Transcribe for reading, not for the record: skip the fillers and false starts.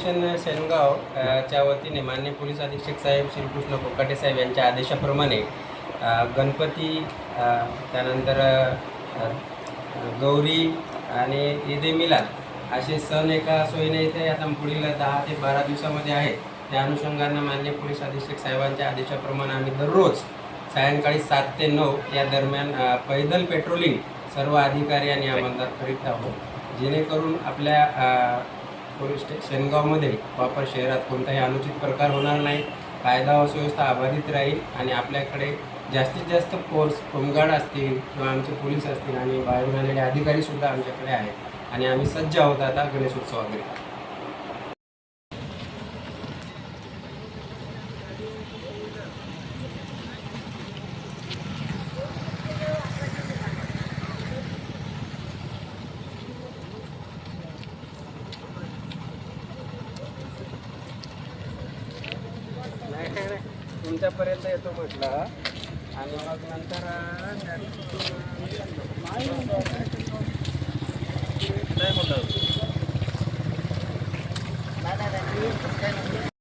सेनगाव च्या वतीने माननीय पोलीस अधीक्षक साहेब श्रीकृष्ण कोकाटे साहेब यांच्या आदेशाप्रमाणे गणपती त्यानंतर गौरी आणि ईद ए मिलाद असे सण एका सोयीने इथे आता पुढील 10 ते 12 दिवसामध्ये आहेत. त्या अनुषंगानं माननीय पोलीस अधीक्षक साहेबांच्या आदेशाप्रमाणे आम्ही दररोज सायंकाळी 7 ते 9 या दरम्यान पैदल पेट्रोलिंग सर्व अधिकारी आणि अंमलदार करीत आहोत, जेणेकरून आपल्या पोलीस सेनगावमध्ये वापर शहरात कोणताही अनुचित प्रकार होणार नाही, कायदा व सुव्यवस्था अबाधित राहील आणि आपल्याकडे जास्तीत जास्त फोर्स होमगार्ड असतील किंवा आमचे पोलीस असतील आणि बाहेरून आलेले अधिकारीसुद्धा आमच्याकडे आहेत आणि आम्ही सज्ज आहोत आता गणेशोत्सवाकरिता. नाही तुमच्यापर्यंत येतो म्हटलं आणि मग नंतर काय म्हटलं